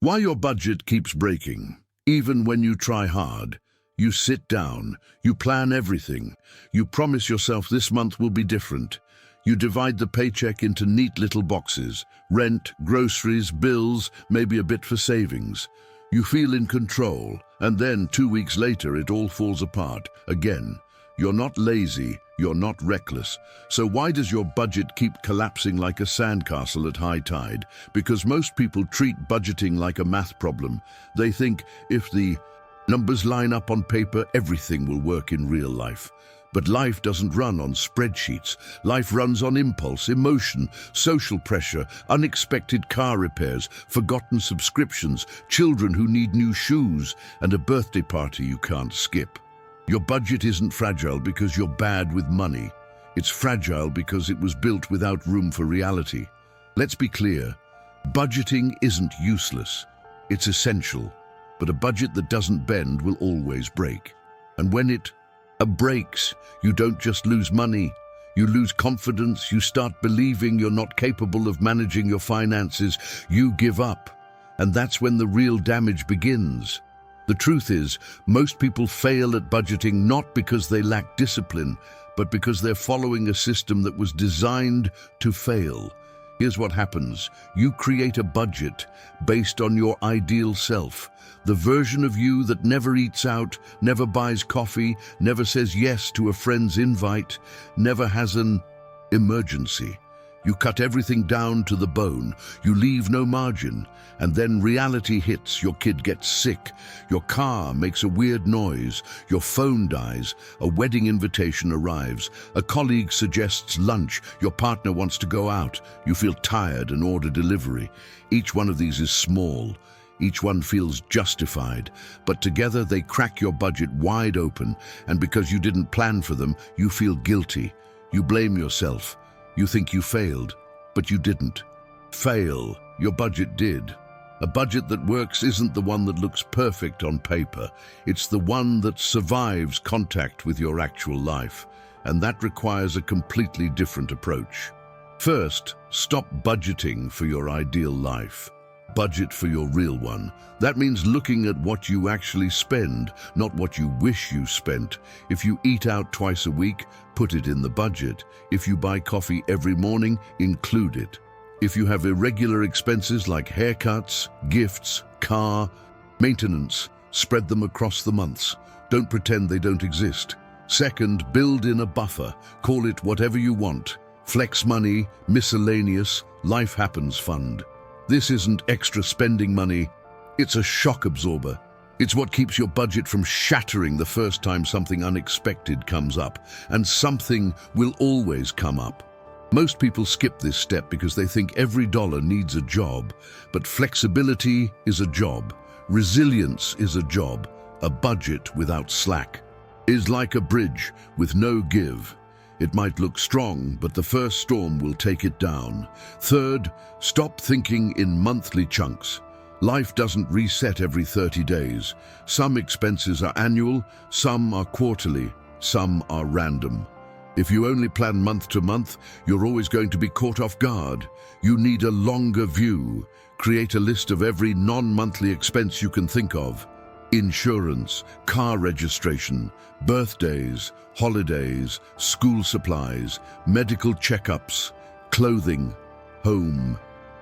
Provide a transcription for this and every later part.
Why your budget keeps breaking. Even when you try hard, you sit down, you plan everything, you promise yourself this month will be different. You divide the paycheck into neat little boxes, rent, groceries, bills, maybe a bit for savings. You feel in control, and then 2 weeks later it all falls apart again. You're not lazy, you're not reckless. So why does your budget keep collapsing like a sandcastle at high tide? Because most people treat budgeting like a math problem. They think if the numbers line up on paper, everything will work in real life. But life doesn't run on spreadsheets. Life runs on impulse, emotion, social pressure, unexpected car repairs, forgotten subscriptions, children who need new shoes, and a birthday party you can't skip. Your budget isn't fragile because you're bad with money. It's fragile because it was built without room for reality. Let's be clear, budgeting isn't useless. It's essential. But a budget that doesn't bend will always break. And when it breaks, you don't just lose money. You lose confidence. You start believing you're not capable of managing your finances. You give up. And that's when the real damage begins. The truth is, most people fail at budgeting not because they lack discipline, but because they're following a system that was designed to fail. Here's what happens. You create a budget based on your ideal self, the version of you that never eats out, never buys coffee, never says yes to a friend's invite, never has an emergency. You cut everything down to the bone. You leave no margin. And then reality hits. Your kid gets sick. Your car makes a weird noise. Your phone dies. A wedding invitation arrives. A colleague suggests lunch. Your partner wants to go out. You feel tired and order delivery. Each one of these is small. Each one feels justified. But together they crack your budget wide open. And because you didn't plan for them, you feel guilty. You blame yourself. You think you failed, but you didn't. Fail, your budget did. A budget that works isn't the one that looks perfect on paper. It's the one that survives contact with your actual life. And that requires a completely different approach. First, stop budgeting for your ideal life. Budget for your real one. That means looking at what you actually spend, not what you wish you spent. If you eat out twice a week, put it in the budget. If you buy coffee every morning, include it. If you have irregular expenses like haircuts, gifts, car, maintenance, spread them across the months. Don't pretend they don't exist. Second, build in a buffer. Call it whatever you want. Flex money, miscellaneous, life happens fund. This isn't extra spending money, it's a shock absorber. It's what keeps your budget from shattering the first time something unexpected comes up, and something will always come up. Most people skip this step because they think every dollar needs a job, but flexibility is a job, resilience is a job, a budget without slack is like a bridge with no give. It might look strong, but the first storm will take it down. Third, stop thinking in monthly chunks. Life doesn't reset every 30 days. Some expenses are annual, some are quarterly, some are random. If you only plan month to month, you're always going to be caught off guard. You need a longer view. Create a list of every non-monthly expense you can think of. Insurance, car registration, birthdays, holidays, school supplies, medical checkups, clothing, home,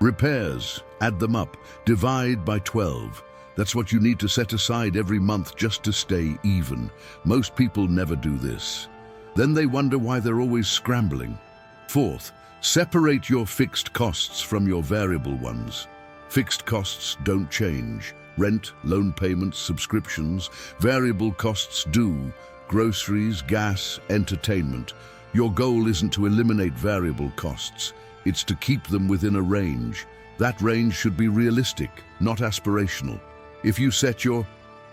repairs. Add them up, divide by 12. That's what you need to set aside every month just to stay even. Most people never do this. Then they wonder why they're always scrambling. Fourth, separate your fixed costs from your variable ones. Fixed costs don't change. Rent, loan payments, subscriptions. Variable costs do. Groceries, gas, entertainment. Your goal isn't to eliminate variable costs. It's to keep them within a range. That range should be realistic, not aspirational. If you set your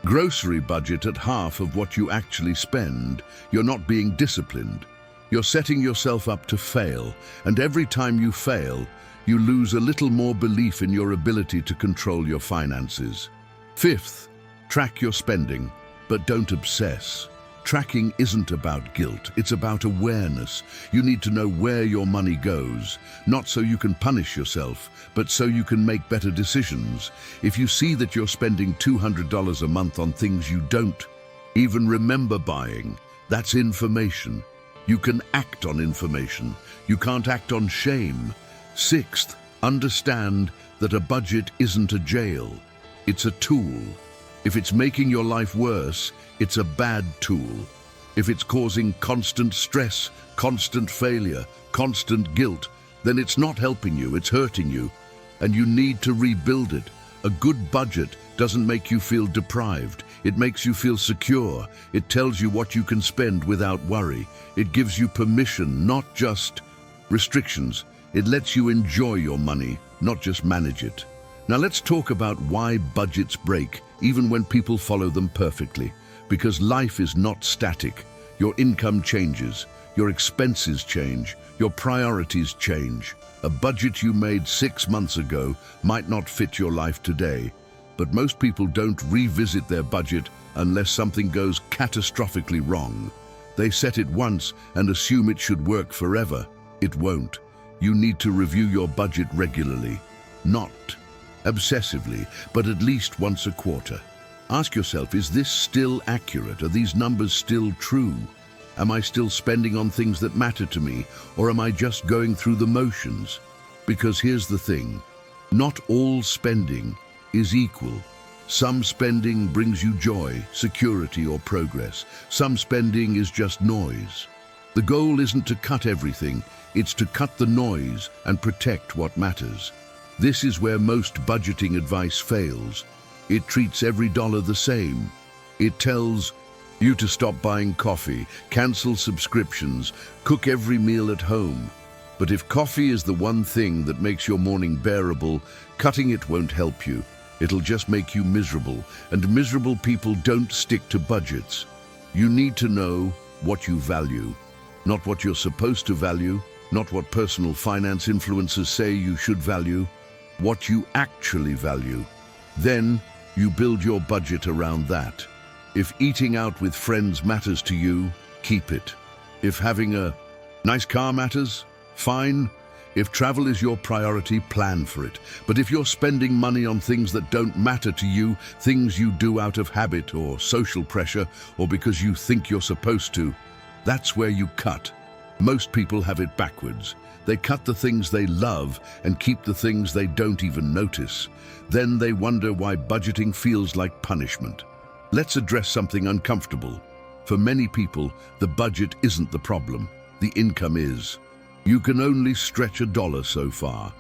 grocery budget at half of what you actually spend, you're not being disciplined. You're setting yourself up to fail, and every time you fail, you lose a little more belief in your ability to control your finances. Fifth, track your spending, but don't obsess. Tracking isn't about guilt, it's about awareness. You need to know where your money goes, not so you can punish yourself, but so you can make better decisions. If you see that you're spending $200 a month on things you don't even remember buying, that's information. You can act on information. You can't act on shame. Sixth, understand that a budget isn't a jail. It's a tool. If it's making your life worse, it's a bad tool. If it's causing constant stress, constant failure, constant guilt, then it's not helping you, it's hurting you, and you need to rebuild it. A good budget doesn't make you feel deprived. It makes you feel secure. It tells you what you can spend without worry. It gives you permission, not just restrictions. It lets you enjoy your money, not just manage it. Now let's talk about why budgets break, even when people follow them perfectly. Because life is not static. Your income changes, your expenses change, your priorities change. A budget you made 6 months ago might not fit your life today. But most people don't revisit their budget unless something goes catastrophically wrong. They set it once and assume it should work forever. It won't. You need to review your budget regularly. Not obsessively, but at least once a quarter. Ask yourself, is this still accurate? Are these numbers still true? Am I still spending on things that matter to me, or am I just going through the motions? Because here's the thing, not all spending is equal. Some spending brings you joy, security, or progress. Some spending is just noise. The goal isn't to cut everything, it's to cut the noise and protect what matters. This is where most budgeting advice fails. It treats every dollar the same. It tells you to stop buying coffee, cancel subscriptions, cook every meal at home. But if coffee is the one thing that makes your morning bearable, cutting it won't help you. It'll just make you miserable, and miserable people don't stick to budgets. You need to know what you value, not what you're supposed to value, not what personal finance influencers say you should value, what you actually value. Then you build your budget around that. If eating out with friends matters to you, keep it. If having a nice car matters, fine. If travel is your priority, plan for it. But if you're spending money on things that don't matter to you, things you do out of habit or social pressure, or because you think you're supposed to, that's where you cut. Most people have it backwards. They cut the things they love and keep the things they don't even notice. Then they wonder why budgeting feels like punishment. Let's address something uncomfortable. For many people, the budget isn't the problem. The income is. You can only stretch a dollar so far.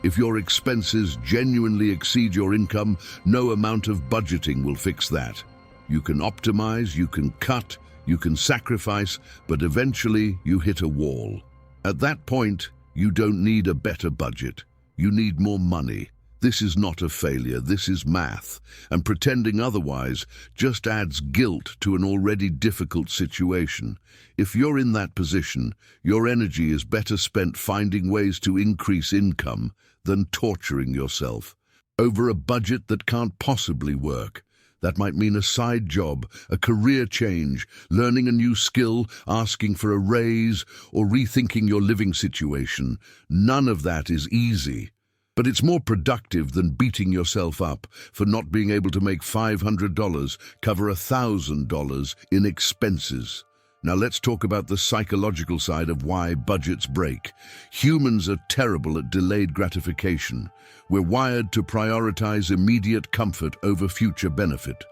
If your expenses genuinely exceed your income, no amount of budgeting will fix that. You can optimize, you can cut, you can sacrifice, but eventually you hit a wall. At that point, you don't need a better budget. You need more money. This is not a failure, this is math. And pretending otherwise just adds guilt to an already difficult situation. If you're in that position, your energy is better spent finding ways to increase income than torturing yourself over a budget that can't possibly work. That might mean a side job, a career change, learning a new skill, asking for a raise, or rethinking your living situation. None of that is easy. But it's more productive than beating yourself up for not being able to make $500 cover $1,000 in expenses. Now let's talk about the psychological side of why budgets break. Humans are terrible at delayed gratification. We're wired to prioritize immediate comfort over future benefit.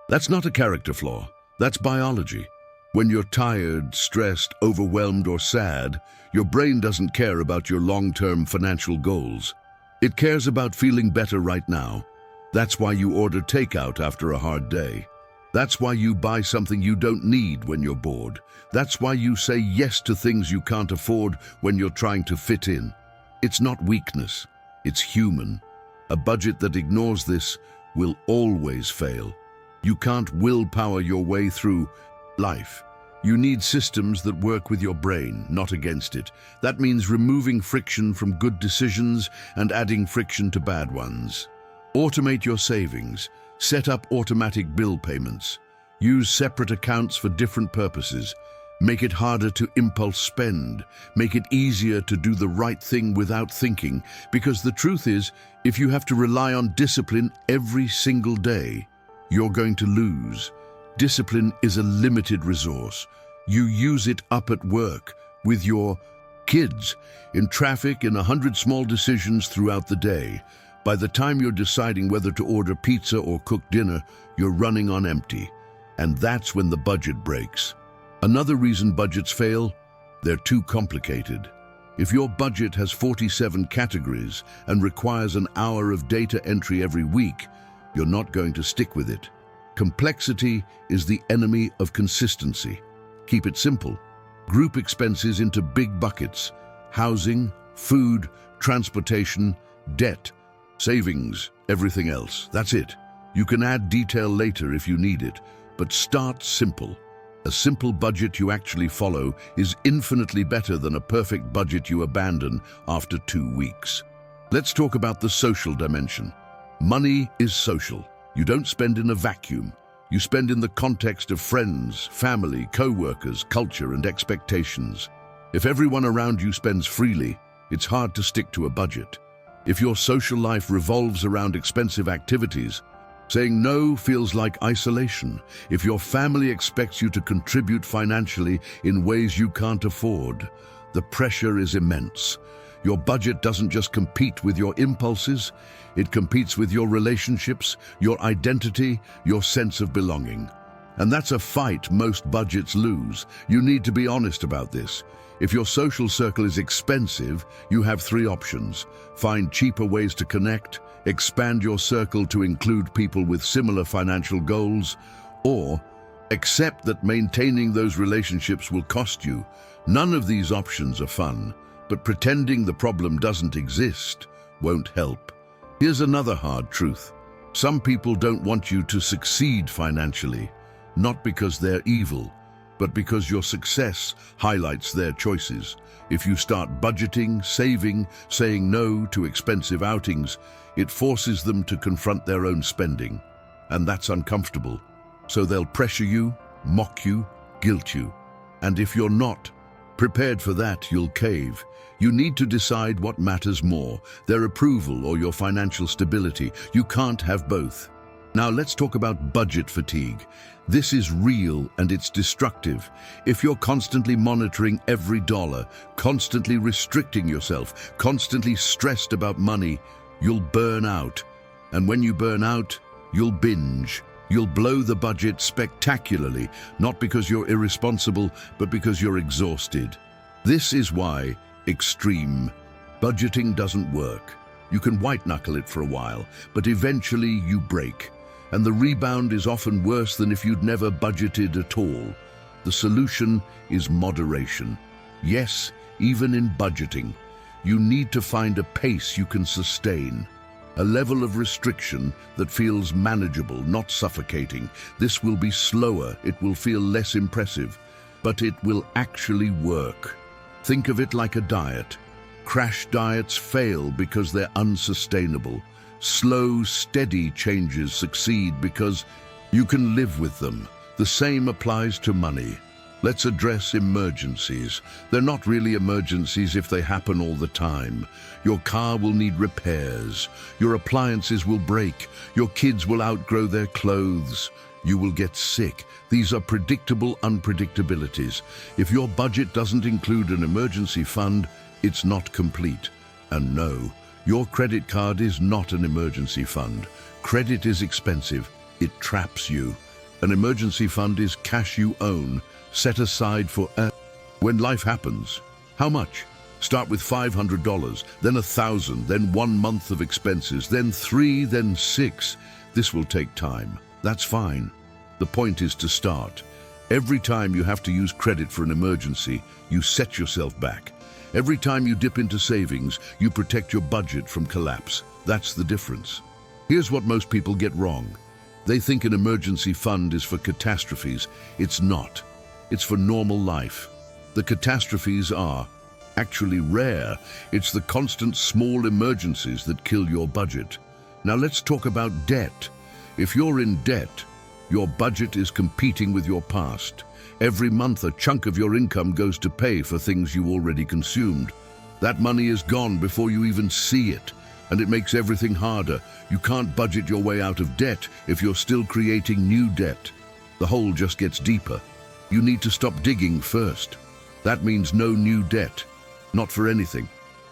That's not a character flaw, that's biology. When you're tired, stressed, overwhelmed, or sad, your brain doesn't care about your long-term financial goals. It cares about feeling better right now. That's why you order takeout after a hard day. That's why you buy something you don't need when you're bored. That's why you say yes to things you can't afford when you're trying to fit in. It's not weakness, it's human. A budget that ignores this will always fail. You can't willpower your way through life. You need systems that work with your brain, not against it. That means removing friction from good decisions and adding friction to bad ones. Automate your savings. Set up automatic bill payments. Use separate accounts for different purposes. Make it harder to impulse spend. Make it easier to do the right thing without thinking. Because the truth is, if you have to rely on discipline every single day, you're going to lose. Discipline is a limited resource. You use it up at work, with your kids, in traffic, in 100 small decisions throughout the day. By the time you're deciding whether to order pizza or cook dinner, you're running on empty. And that's when the budget breaks. Another reason budgets fail, they're too complicated. If your budget has 47 categories and requires an hour of data entry every week, you're not going to stick with it. Complexity is the enemy of consistency. Keep it simple. Group expenses into big buckets: housing, food, transportation, debt, savings, everything else. That's it. You can add detail later if you need it, but start simple. A simple budget you actually follow is infinitely better than a perfect budget you abandon after 2 weeks. Let's talk about the social dimension. Money is social. You don't spend in a vacuum. You spend in the context of friends, family, co-workers, culture, and expectations. If everyone around you spends freely, it's hard to stick to a budget. If your social life revolves around expensive activities, saying no feels like isolation. If your family expects you to contribute financially in ways you can't afford, the pressure is immense. Your budget doesn't just compete with your impulses, it competes with your relationships, your identity, your sense of belonging. And that's a fight most budgets lose. You need to be honest about this. If your social circle is expensive, you have 3 options. Find cheaper ways to connect, expand your circle to include people with similar financial goals, or accept that maintaining those relationships will cost you. None of these options are fun, but pretending the problem doesn't exist won't help. Here's another hard truth. Some people don't want you to succeed financially, not because they're evil, but because your success highlights their choices. If you start budgeting, saving, saying no to expensive outings, it forces them to confront their own spending. And that's uncomfortable. So they'll pressure you, mock you, guilt you. And if you're not prepared for that, you'll cave. You need to decide what matters more, their approval or your financial stability. You can't have both. Now let's talk about budget fatigue. This is real and it's destructive. If you're constantly monitoring every dollar, constantly restricting yourself, constantly stressed about money, you'll burn out. And when you burn out, you'll binge. You'll blow the budget spectacularly, not because you're irresponsible, but because you're exhausted. This is why extreme budgeting doesn't work. You can white-knuckle it for a while, but eventually you break. And the rebound is often worse than if you'd never budgeted at all. The solution is moderation. Yes, even in budgeting, you need to find a pace you can sustain. A level of restriction that feels manageable, not suffocating. This will be slower, it will feel less impressive, but it will actually work. Think of it like a diet. Crash diets fail because they're unsustainable. Slow, steady changes succeed because you can live with them. The same applies to money. Let's address emergencies. They're not really emergencies if they happen all the time. Your car will need repairs. Your appliances will break. Your kids will outgrow their clothes. You will get sick. These are predictable unpredictabilities. If your budget doesn't include an emergency fund, it's not complete. And no, your credit card is not an emergency fund. Credit is expensive. It traps you. An emergency fund is cash you own, set aside for when life happens. How much? Start with $500, then $1,000, then 1 month of expenses, then 3, then 6. This will take time. That's fine. The point is to start. Every time you have to use credit for an emergency, you set yourself back. Every time you dip into savings, you protect your budget from collapse. That's the difference. Here's what most people get wrong. They think an emergency fund is for catastrophes. It's not. It's for normal life. The catastrophes are actually rare. It's the constant small emergencies that kill your budget. Now let's talk about debt. If you're in debt, Your budget is competing with your past. Every month, a chunk of your income goes to pay for things you already consumed. That money is gone before you even see it, and it makes everything harder. You can't budget your way out of debt if you're still creating new debt. The hole just gets deeper. You need to stop digging first. That means no new debt. Not for anything.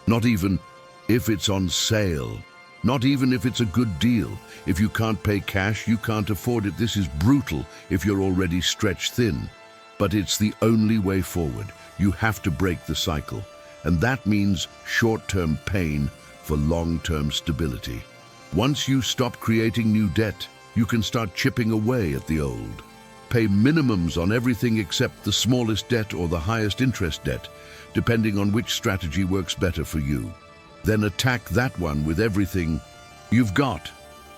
Not even if it's on sale. Not even if it's a good deal. If you can't pay cash, you can't afford it. This is brutal if you're already stretched thin. But it's the only way forward. You have to break the cycle. And that means short-term pain for long-term stability. Once you stop creating new debt, you can start chipping away at the old. Pay minimums on everything except the smallest debt or the highest interest debt, depending on which strategy works better for you. Then attack that one with everything you've got.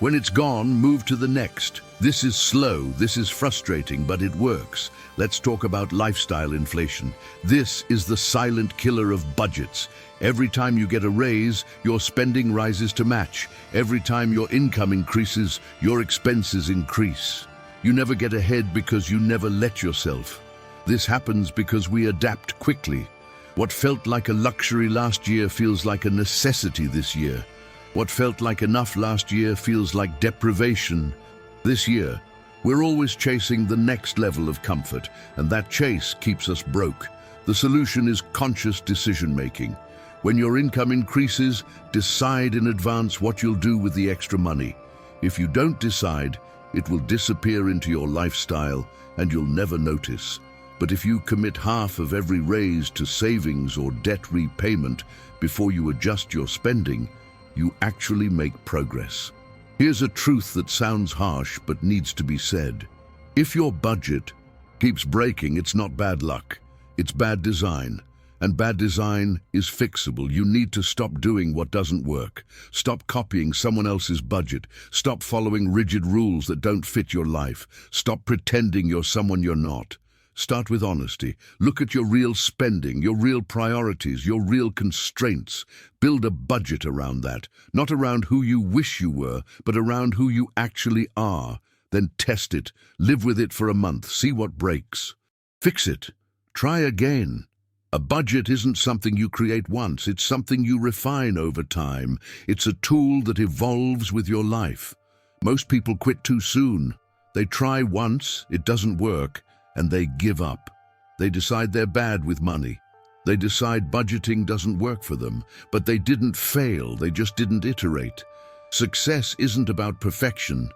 When it's gone, move to the next. This is slow, this is frustrating, but it works. Let's talk about lifestyle inflation. This is the silent killer of budgets. Every time you get a raise, your spending rises to match. Every time your income increases, your expenses increase. You never get ahead because you never let yourself. This happens because we adapt quickly. What felt like a luxury last year feels like a necessity this year. What felt like enough last year feels like deprivation this year. We're always chasing the next level of comfort, and that chase keeps us broke. The solution is conscious decision-making. When your income increases, decide in advance what you'll do with the extra money. If you don't decide, it will disappear into your lifestyle and you'll never notice. But if you commit half of every raise to savings or debt repayment before you adjust your spending, you actually make progress. Here's a truth that sounds harsh but needs to be said. If your budget keeps breaking, it's not bad luck. It's bad design. And bad design is fixable. You need to stop doing what doesn't work. Stop copying someone else's budget. Stop following rigid rules that don't fit your life. Stop pretending you're someone you're not. Start with honesty. Look at your real spending, your real priorities, your real constraints. Build a budget around that. Not around who you wish you were, but around who you actually are. Then test it. Live with it for a month. See what breaks. Fix it. Try again. A budget isn't something you create once. It's something you refine over time. It's a tool that evolves with your life. Most people quit too soon. They try once, it doesn't work, and they give up. They decide they're bad with money. They decide budgeting doesn't work for them, but they didn't fail, they just didn't iterate. Success isn't about perfection.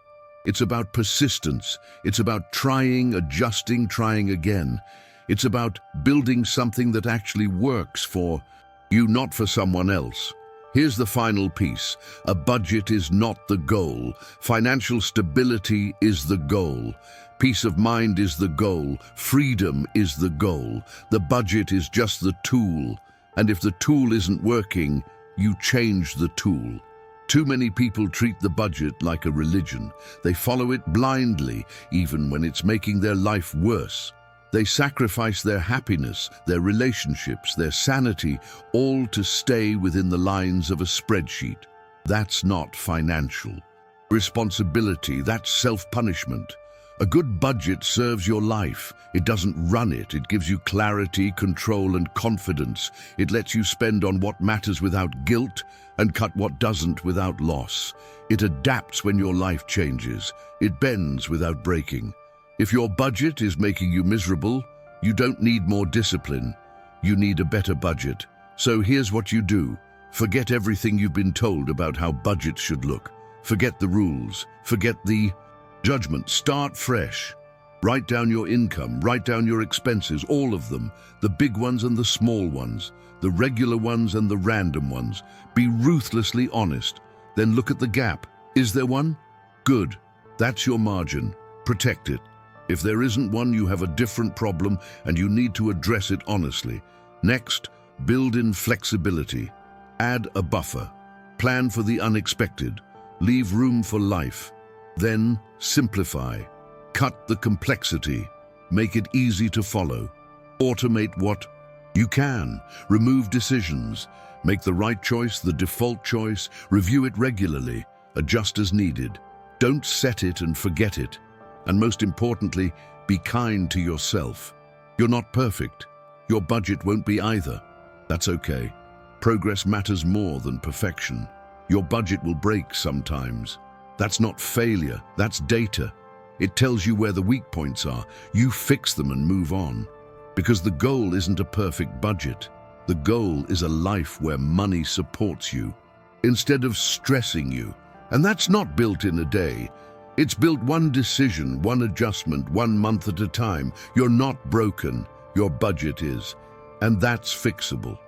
It's about persistence. It's about trying, adjusting, trying again. It's about building something that actually works for you, not for someone else. Here's the final piece. A budget is not the goal. Financial stability is the goal. Peace of mind is the goal. Freedom is the goal. The budget is just the tool. And if the tool isn't working, you change the tool. Too many people treat the budget like a religion. They follow it blindly, even when it's making their life worse. They sacrifice their happiness, their relationships, their sanity, all to stay within the lines of a spreadsheet. That's not financial responsibility, that's self-punishment. A good budget serves your life. It doesn't run it. It gives you clarity, control, and confidence. It lets you spend on what matters without guilt and cut what doesn't without loss. It adapts when your life changes. It bends without breaking. If your budget is making you miserable, you don't need more discipline. You need a better budget. So here's what you do. Forget everything you've been told about how budgets should look. Forget the rules. Forget the judgment. Start fresh. Write down your income. Write down your expenses, all of them. The big ones and the small ones. The regular ones and the random ones. Be ruthlessly honest. Then look at the gap. Is there one? Good. That's your margin. Protect it. If there isn't one, you have a different problem and you need to address it honestly. Next, build in flexibility. Add a buffer. Plan for the unexpected. Leave room for life. Then, simplify. Cut the complexity. Make it easy to follow. Automate what you can. Remove decisions. Make the right choice the default choice. Review it regularly. Adjust as needed. Don't set it and forget it. And most importantly, be kind to yourself. You're not perfect. Your budget won't be either. That's okay. Progress matters more than perfection. Your budget will break sometimes. That's not failure, that's data. It tells you where the weak points are. You fix them and move on. Because the goal isn't a perfect budget. The goal is a life where money supports you, instead of stressing you. And that's not built in a day. It's built one decision, one adjustment, 1 month at a time. You're not broken, your budget is. And that's fixable.